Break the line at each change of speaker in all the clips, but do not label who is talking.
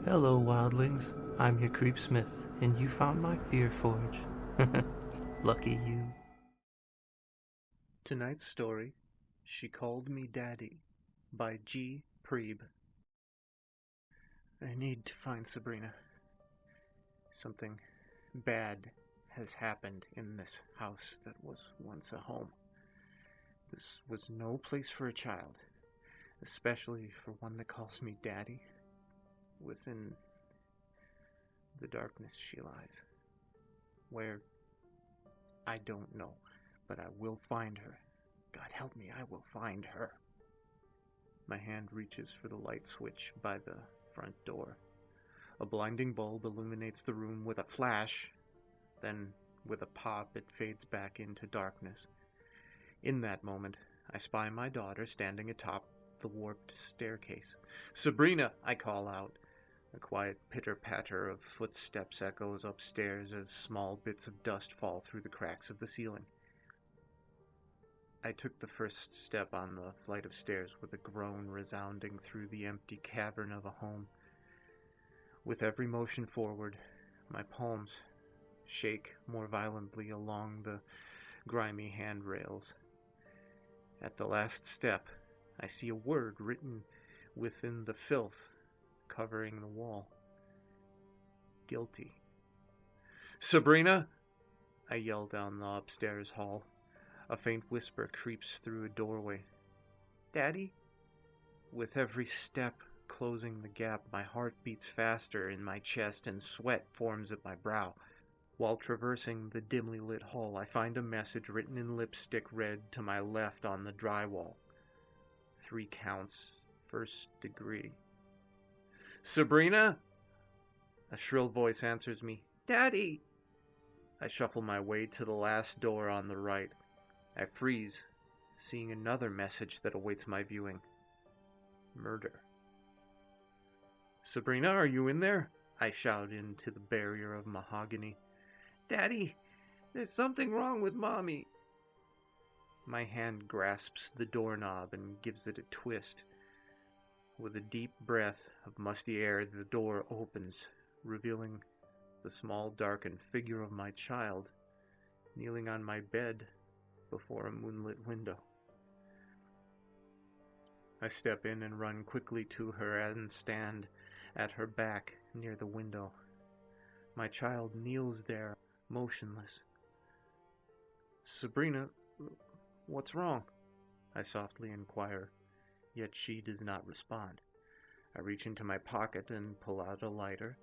Hello, wildlings. I'm your Creep Smith, and you found my Fear Forge. Lucky you. Tonight's story, She Called Me Daddy, by G.Preeb. I need to find Sabrina. Something bad has happened in this house that was once a home. This was no place for a child, especially for one that calls me Daddy. Within the darkness she lies. Where? I don't know, but I will find her. God help me, I will find her. My hand reaches for the light switch by the front door. A blinding bulb illuminates the room with a flash, then with a pop it fades back into darkness. In that moment, I spy my daughter standing atop the warped staircase. "Sabrina!" I call out. A quiet pitter-patter of footsteps echoes upstairs as small bits of dust fall through the cracks of the ceiling. I took the first step on the flight of stairs with a groan resounding through the empty cavern of a home. With every motion forward, my palms shake more violently along the grimy handrails. At the last step, I see a word written within the filth covering the wall. Guilty. "Sabrina!" I yell down the upstairs hall. A faint whisper creeps through a doorway. "Daddy?" With every step closing the gap, my heart beats faster in my chest and sweat forms at my brow. While traversing the dimly lit hall, I find a message written in lipstick red to my left on the drywall. 3 counts, 1st degree. "Sabrina?" A shrill voice answers me. "Daddy!" I shuffle my way to the last door on the right. I freeze, seeing another message that awaits my viewing. Murder. "Sabrina, are you in there?" I shout into the barrier of mahogany. "Daddy, there's something wrong with Mommy." My hand grasps the doorknob and gives it a twist. With a deep breath of musty air, the door opens, revealing the small, darkened figure of my child, kneeling on my bed before a moonlit window. I step in and run quickly to her and stand at her back near the window. My child kneels there, motionless. "Sabrina, what's wrong?" I softly inquire. Yet she does not respond. I reach into my pocket and pull out a lighter.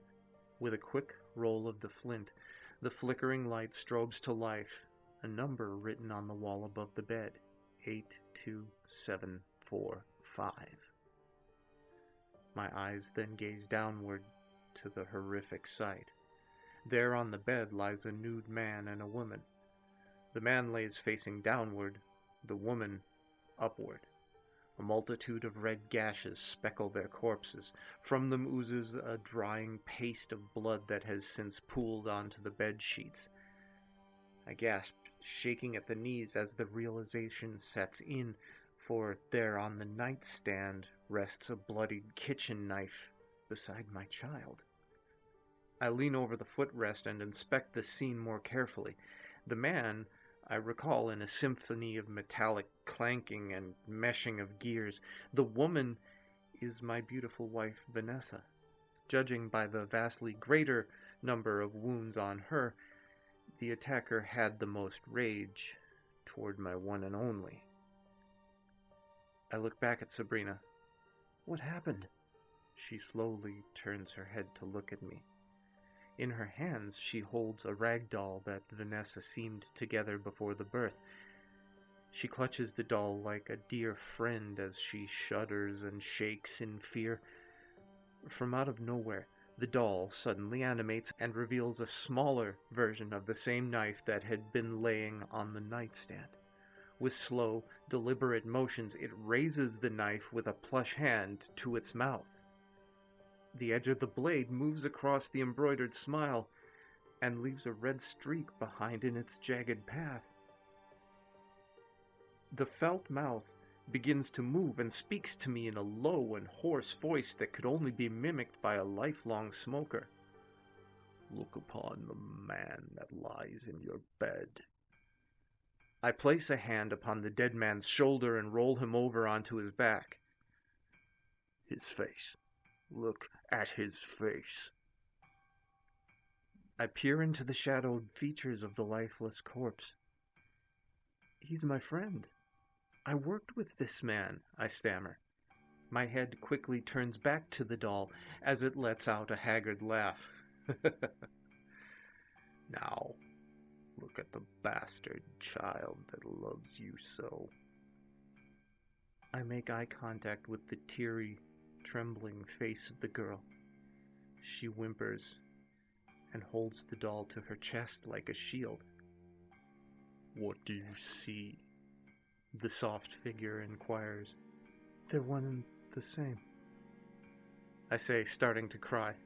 With a quick roll of the flint, the flickering light strobes to life, a number written on the wall above the bed. 82745. My eyes then gaze downward to the horrific sight. There on the bed lies a nude man and a woman. The man lays facing downward, the woman upward. A multitude of red gashes speckle their corpses. From them oozes a drying paste of blood that has since pooled onto the bed sheets. I gasp, shaking at the knees as the realization sets in, for there on the nightstand rests a bloodied kitchen knife beside my child. I lean over the footrest and inspect the scene more carefully. The man I recall in a symphony of metallic clanking and meshing of gears. The woman is my beautiful wife, Vanessa. Judging by the vastly greater number of wounds on her, the attacker had the most rage toward my one and only. I look back at Sabrina. "What happened?" She slowly turns her head to look at me. In her hands she holds a rag doll that Vanessa seamed together before the birth. She clutches the doll like a dear friend as she shudders and shakes in fear. From out of nowhere, the doll suddenly animates and reveals a smaller version of the same knife that had been laying on the nightstand. With slow, deliberate motions, it raises the knife with a plush hand to its mouth. The edge of the blade moves across the embroidered smile and leaves a red streak behind in its jagged path. The felt mouth begins to move and speaks to me in a low and hoarse voice that could only be mimicked by a lifelong smoker. "Look upon the man that lies in your bed." I place a hand upon the dead man's shoulder and roll him over onto his back. "His face. Look at his face." I peer into the shadowed features of the lifeless corpse. "He's my friend. I worked with this man," I stammer. My head quickly turns back to the doll as it lets out a haggard laugh. "Now, look at the bastard child that loves you so." I make eye contact with the teary, trembling face of the girl. She whimpers and holds the doll to her chest like a shield. "What do you see?" the soft figure inquires. "They're one and the same," I say, starting to cry.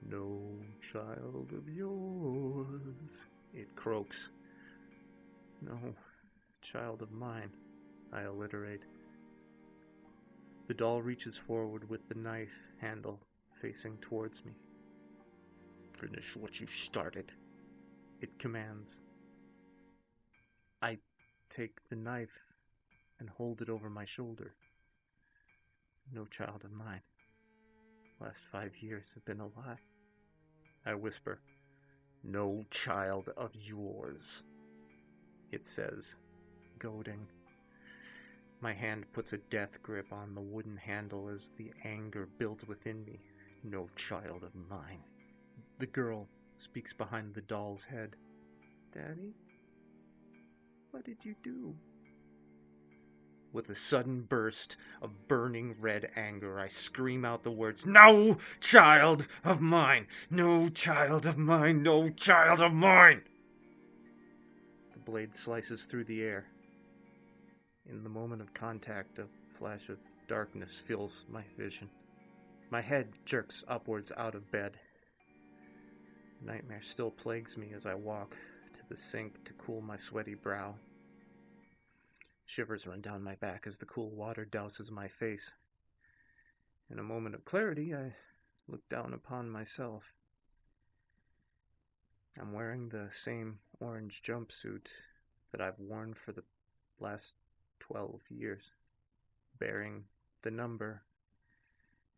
"No child of yours," it croaks. "No child of mine," I alliterate. The doll reaches forward with the knife handle facing towards me. "Finish what you started," it commands. I take the knife and hold it over my shoulder. "No child of mine. Last 5 years have been a lie," I whisper. "No child of yours," it says, goading. My hand puts a death grip on the wooden handle as the anger builds within me. "No child of mine." The girl speaks behind the doll's head. "Daddy, what did you do?" With a sudden burst of burning red anger, I scream out the words, "No child of mine! No child of mine! No child of mine!" The blade slices through the air. In the moment of contact, a flash of darkness fills my vision. My head jerks upwards out of bed. The nightmare still plagues me as I walk to the sink to cool my sweaty brow. Shivers run down my back as the cool water douses my face. In a moment of clarity, I look down upon myself. I'm wearing the same orange jumpsuit that I've worn for the last 12 years, bearing the number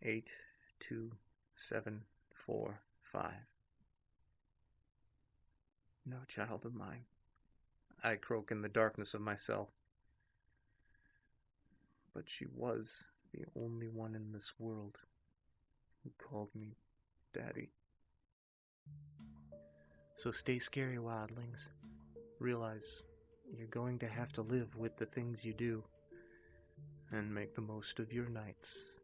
82745. No child of mine, I croak in the darkness of my cell. But she was the only one in this world who called me Daddy. So stay scary, wildlings. Realize you're going to have to live with the things you do, and make the most of your nights.